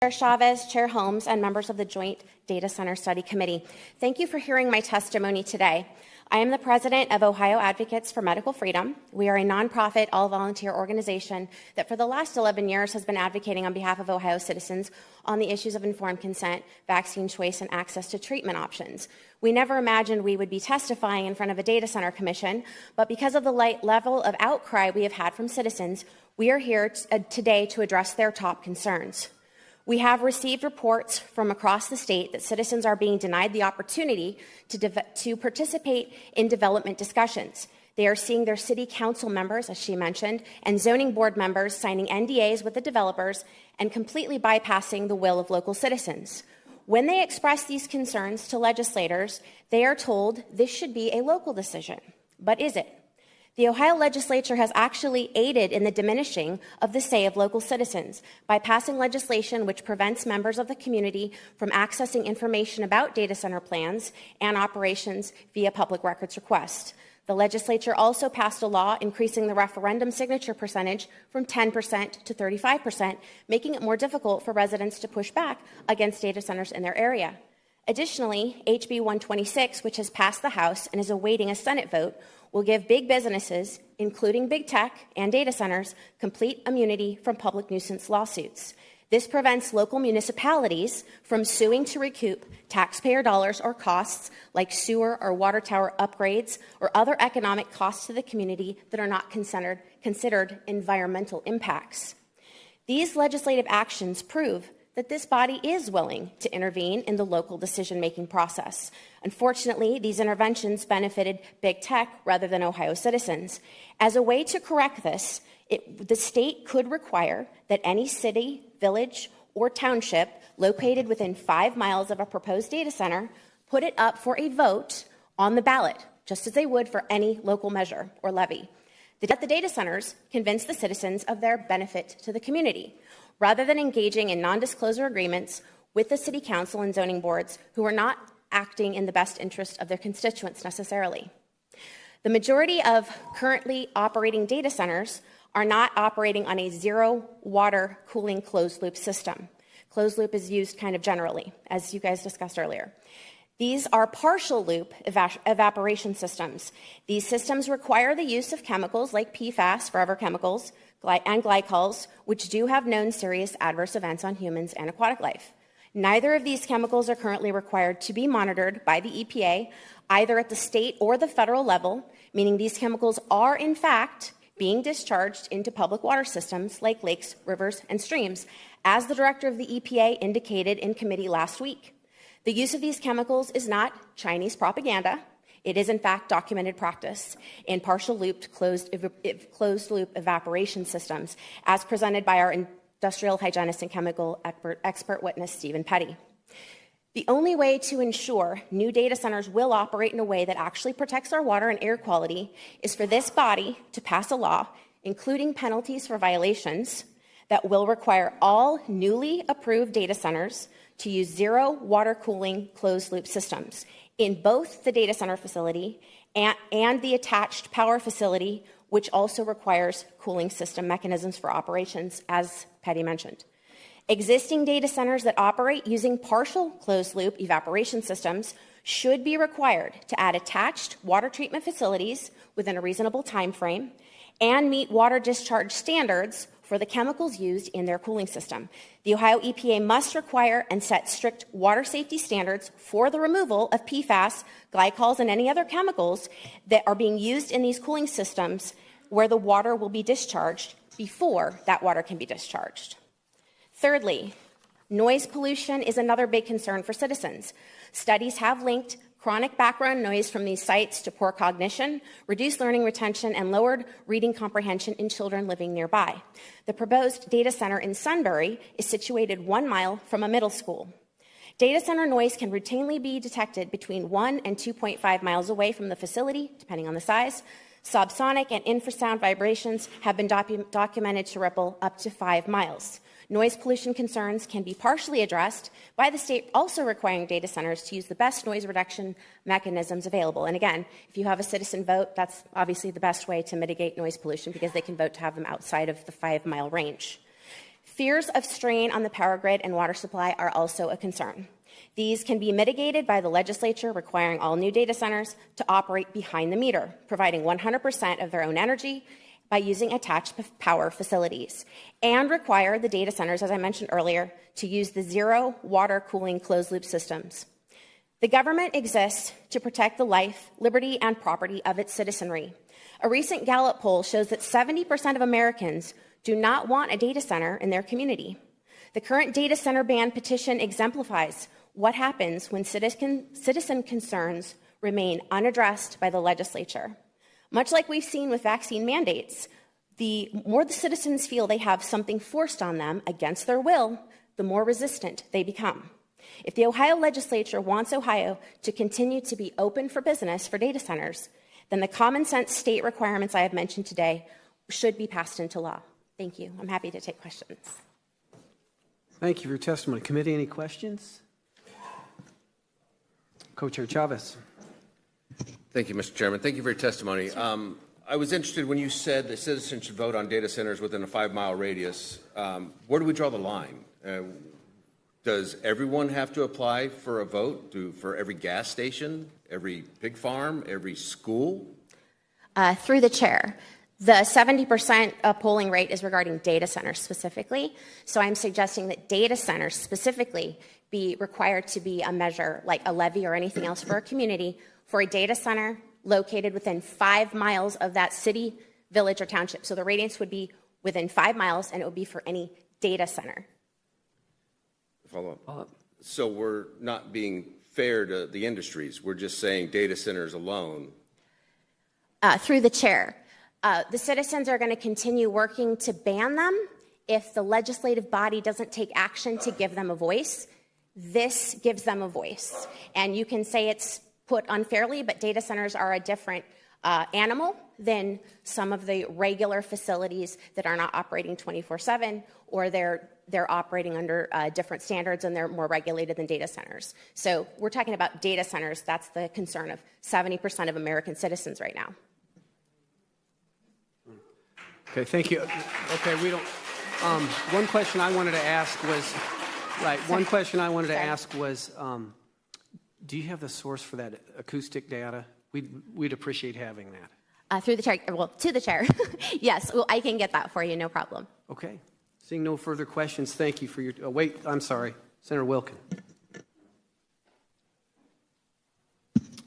Chair Chavez, Chair Holmes, and members of the Joint Data Center Study Committee. Thank you for hearing my testimony today. I am the president of Ohio Advocates for Medical Freedom. We are a nonprofit, all-volunteer organization that for the last 11 years has been advocating on behalf of Ohio citizens on the issues of informed consent, vaccine choice, and access to treatment options. We never imagined we would be testifying in front of a data center commission, but because of the level of outcry we have had from citizens, we are here today to address their top concerns. We have received reports from across the state that citizens are being denied the opportunity to participate in development discussions. They are seeing their city council members, as she mentioned, and zoning board members signing NDAs with the developers and completely bypassing the will of local citizens. When they express these concerns to legislators, they are told this should be a local decision. But is it? The Ohio legislature has actually aided in the diminishing of the say of local citizens by passing legislation which prevents members of the community from accessing information about data center plans and operations via public records request. The legislature also passed a law increasing the referendum signature percentage from 10% to 35%, making it more difficult for residents to push back against data centers in their area. Additionally, HB 126, which has passed the House and is awaiting a Senate vote, will give big businesses, including big tech and data centers, complete immunity from public nuisance lawsuits. This prevents local municipalities from suing to recoup taxpayer dollars or costs like sewer or water tower upgrades or other economic costs to the community that are not considered environmental impacts. These legislative actions prove that this body is willing to intervene in the local decision-making process. Unfortunately, these interventions benefited big tech rather than Ohio citizens. As a way to correct this, the state could require that any city, village, or township located within 5 miles of a proposed data center put it up for a vote on the ballot, just as they would for any local measure or levy. Let the data centers convince the citizens of their benefit to the community, rather than engaging in non-disclosure agreements with the city council and zoning boards who are not acting in the best interest of their constituents necessarily. The majority of currently operating data centers are not operating on a zero water cooling closed loop system. Closed loop is used kind of generally, as you guys discussed earlier. These are partial loop evaporation systems. These systems require the use of chemicals like PFAS, forever chemicals, and glycols, which do have known serious adverse events on humans and aquatic life. Neither of these chemicals are currently required to be monitored by the EPA, either at the state or the federal level, meaning these chemicals are, in fact, being discharged into public water systems like lakes, rivers, and streams, as the director of the EPA indicated in committee last week. The use of these chemicals is not Chinese propaganda. It is, in fact, documented practice in partial looped closed loop evaporation systems, as presented by our industrial hygienist and chemical expert witness, Stephen Petty. The only way to ensure new data centers will operate in a way that actually protects our water and air quality is for this body to pass a law, including penalties for violations, that will require all newly approved data centers to use zero water cooling closed loop systems in both the data center facility and the attached power facility, which also requires cooling system mechanisms for operations, as Patty mentioned. Existing data centers that operate using partial closed-loop evaporation systems should be required to add attached water treatment facilities within a reasonable time frame and meet water discharge standards for the chemicals used in their cooling system. The Ohio EPA must require and set strict water safety standards for the removal of PFAS, glycols, and any other chemicals that are being used in these cooling systems where the water will be discharged before that water can be discharged. Thirdly, noise pollution is another big concern for citizens. Studies have linked chronic background noise from these sites to poor cognition, reduced learning retention, and lowered reading comprehension in children living nearby. The proposed data center in Sunbury is situated 1 mile from a middle school. Data center noise can routinely be detected between 1 and 2.5 miles away from the facility, depending on the size. Subsonic and infrasound vibrations have been documented to ripple up to 5 miles. Noise pollution concerns can be partially addressed by the state also requiring data centers to use the best noise reduction mechanisms available. And again, if you have a citizen vote, that's obviously the best way to mitigate noise pollution because they can vote to have them outside of the 5 mile range. Fears of strain on the power grid and water supply are also a concern. These can be mitigated by the legislature requiring all new data centers to operate behind the meter, providing 100% of their own energy by using attached power facilities, and require the data centers, as I mentioned earlier, to use the zero water cooling closed-loop systems. The government exists to protect the life, liberty, and property of its citizenry. A recent Gallup poll shows that 70% of Americans do not want a data center in their community. The current data center ban petition exemplifies what happens when citizen concerns remain unaddressed by the legislature. Much like we've seen with vaccine mandates, the more the citizens feel they have something forced on them against their will, the more resistant they become. If the Ohio legislature wants Ohio to continue to be open for business for data centers, then the common sense state requirements I have mentioned today should be passed into law. Thank you. I'm happy to take questions. Thank you for your testimony. Committee, any questions? Co-Chair Chavez. Thank you, Mr. Chairman. Thank you for your testimony. I was interested when you said that citizens should vote on data centers within a 5-mile radius. Where do we draw the line? Does everyone have to apply for a vote? For every gas station, every pig farm, every school? Through the chair. The 70% polling rate is regarding data centers specifically. So I'm suggesting that data centers specifically be required to be a measure like a levy or anything else for a community for a data center located within 5 miles of that city, village, or township. So the radius would be within 5 miles, and it would be for any data center. Follow up. So we're not being fair to the industries. We're just saying data centers alone. Through the chair. The citizens are going to continue working to ban them if the legislative body doesn't take action to give them a voice. This gives them a voice. And you can say it's put unfairly, but data centers are a different animal than some of the regular facilities that are not operating 24/7, or they're operating under different standards and they're more regulated than data centers. So we're talking about data centers. That's the concern of 70% of American citizens right now. Okay, thank you. Okay, we don't. One question I wanted to ask was, do you have the source for that acoustic data? We'd appreciate having that. Through the chair, well, to the chair. Yes, well, I can get that for you, no problem. Okay. Seeing no further questions, thank you for your. Wait, I'm sorry, Senator Wilkin.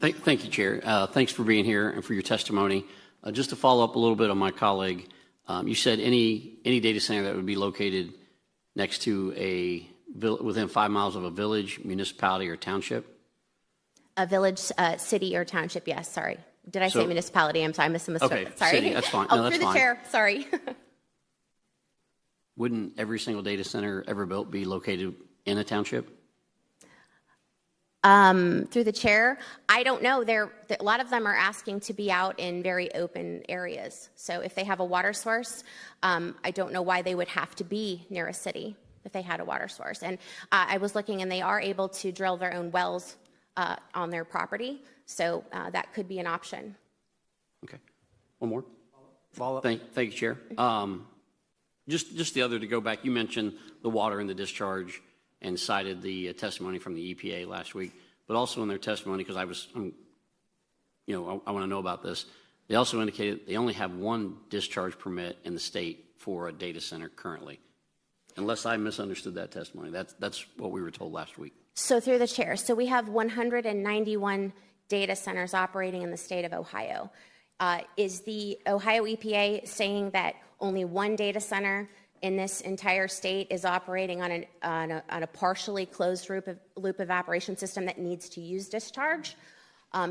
Thank you, Chair. Thanks for being here and for your testimony. Just to follow up a little bit on my colleague, you said any data center that would be located next to within 5 miles of a village, municipality, or township? A village, city, or township, yes, sorry. Did I say municipality? I'm sorry, I misunderstood. Okay, sorry. City, that's fine. No, that's through the chair, sorry. Wouldn't every single data center ever built be located in a township? Through the chair, I don't know. A lot of them are asking to be out in very open areas. So if they have a water source, I don't know why they would have to be near a city if they had a water source. And I was looking, and they are able to drill their own wells on their property. So that could be an option. Okay. One more. Follow up. Thank you, Chair. Just to go back, you mentioned the water and the discharge and cited the testimony from the EPA last week, but also in their testimony, because I want to know about this, they also indicated they only have one discharge permit in the state for a data center currently. Unless I misunderstood that testimony. That's what we were told last week. So through the chair, so we have 191 data centers operating in the state of Ohio. Is the Ohio EPA saying that only one data center in this entire state is operating on a partially closed loop evaporation system that needs to use discharge?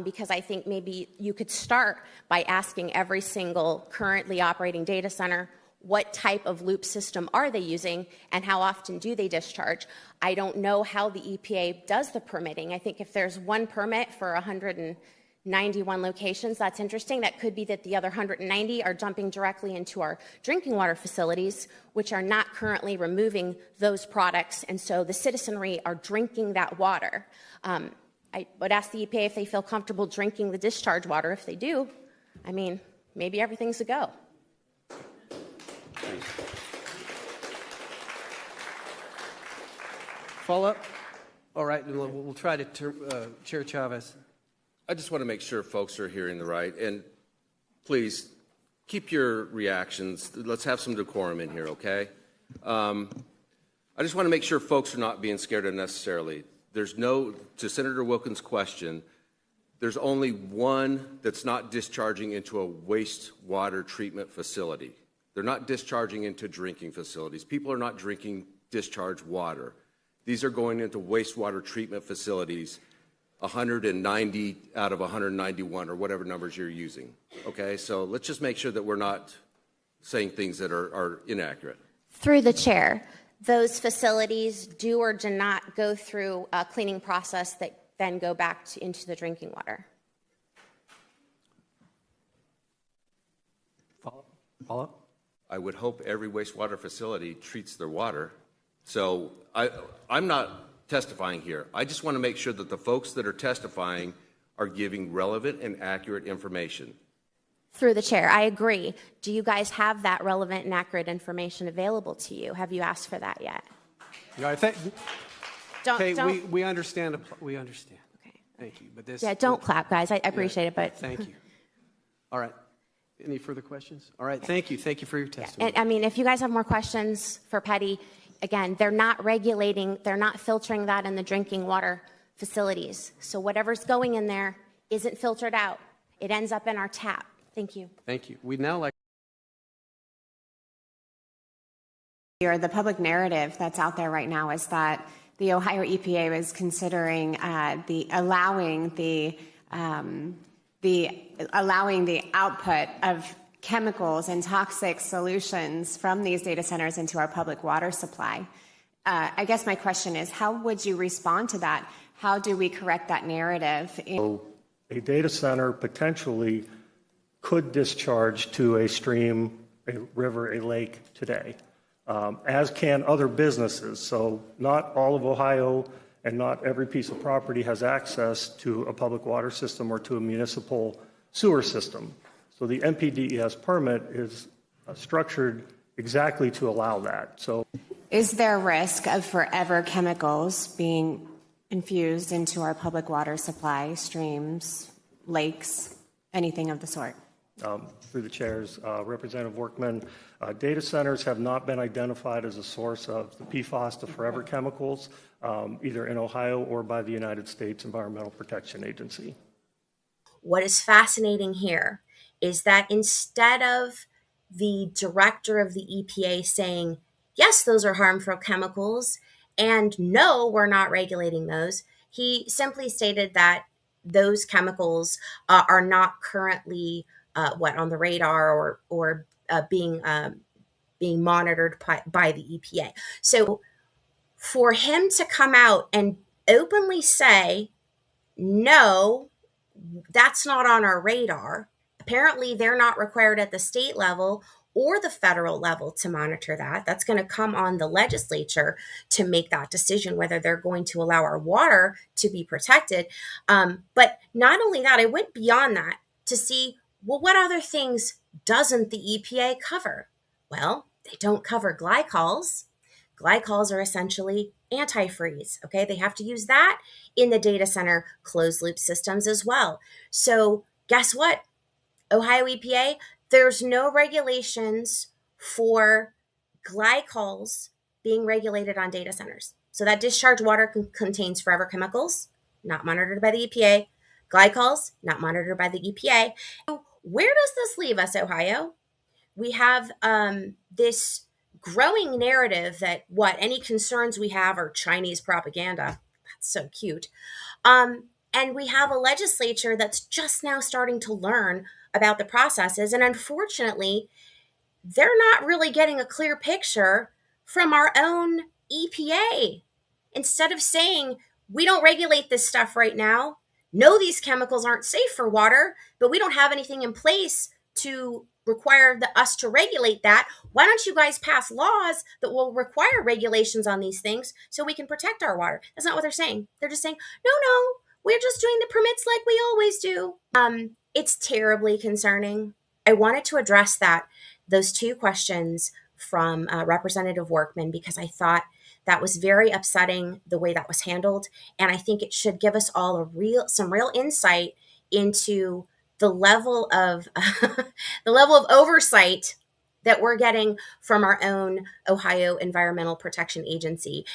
Because I think maybe you could start by asking every single currently operating data center, what type of loop system are they using and how often do they discharge? I don't know how the EPA does the permitting. I think if there's one permit for 191 locations, that's interesting. That could be that the other 190 are dumping directly into our drinking water facilities, which are not currently removing those products, and so the citizenry are drinking that water. I would ask the EPA if they feel comfortable drinking the discharge water. If they do, I mean, maybe everything's a go. Follow up? All right, and we'll try to, Chair Chavez. I just want to make sure folks are hearing the right, and please keep your reactions. Let's have some decorum in here, okay? I just want to make sure folks are not being scared unnecessarily. There's no, to Senator Wilkins' question, there's only one that's not discharging into a wastewater treatment facility. They're not discharging into drinking facilities. People are not drinking discharged water. These are going into wastewater treatment facilities, 190 out of 191 or whatever numbers you're using. Okay, so let's just make sure that we're not saying things that are inaccurate. Through the chair, those facilities do or do not go through a cleaning process that then go back into the drinking water. Follow up? I would hope every wastewater facility treats their water. So I'm not testifying here. I just want to make sure that the folks that are testifying are giving relevant and accurate information. Through the chair, I agree. Do you guys have that relevant and accurate information available to you? Have you asked for that yet? Yeah, we understand. We understand. Okay. Thank you. But this. Yeah, don't clap, guys. I appreciate it, but thank you. All right. Any further questions? All right. Thank you. Thank you for your testimony. And I mean, if you guys have more questions for Petty, again, they're not regulating, they're not filtering that in the drinking water facilities. So whatever's going in there isn't filtered out. It ends up in our tap. Thank you. Thank you. We'd now like. Or the public narrative that's out there right now is that the Ohio EPA was considering allowing the output of chemicals and toxic solutions from these data centers into our public water supply. I guess my question is, how would you respond to that? How do we correct that narrative? A data center potentially could discharge to a stream, a river, a lake today, as can other businesses. So not all of Ohio and not every piece of property has access to a public water system or to a municipal sewer system. So the NPDES permit is structured exactly to allow that. So, is there risk of forever chemicals being infused into our public water supply, streams, lakes, anything of the sort? Through the chairs, Representative Workman, data centers have not been identified as a source of the PFAS, the forever chemicals, either in Ohio or by the United States Environmental Protection Agency. What is fascinating here is that instead of the director of the EPA saying, yes, those are harmful chemicals, and no, we're not regulating those, he simply stated that those chemicals are not currently on the radar or being monitored by the EPA. So for him to come out and openly say, no, that's not on our radar. Apparently, they're not required at the state level or the federal level to monitor that. That's going to come on the legislature to make that decision, whether they're going to allow our water to be protected. But not only that, I went beyond that to see, well, what other things doesn't the EPA cover? Well, they don't cover glycols. Glycols are essentially antifreeze, okay? They have to use that in the data center closed loop systems as well. So guess what? Ohio EPA, there's no regulations for glycols being regulated on data centers. So that discharged water contains forever chemicals, not monitored by the EPA. Glycols, not monitored by the EPA. Where does this leave us, Ohio? We have this growing narrative that any concerns we have are Chinese propaganda. That's so cute. And we have a legislature that's just now starting to learn about the processes. And unfortunately, they're not really getting a clear picture from our own EPA. Instead of saying, we don't regulate this stuff right now, no, these chemicals aren't safe for water, but we don't have anything in place to require us to regulate that. Why don't you guys pass laws that will require regulations on these things so we can protect our water? That's not what they're saying. They're just saying, no, we're just doing the permits like we always do. It's terribly concerning. I wanted to address those two questions from Representative Workman because I thought That was very upsetting the way that was handled. And I think it should give us all some real insight into the level of the level of oversight that we're getting from our own Ohio Environmental Protection Agency.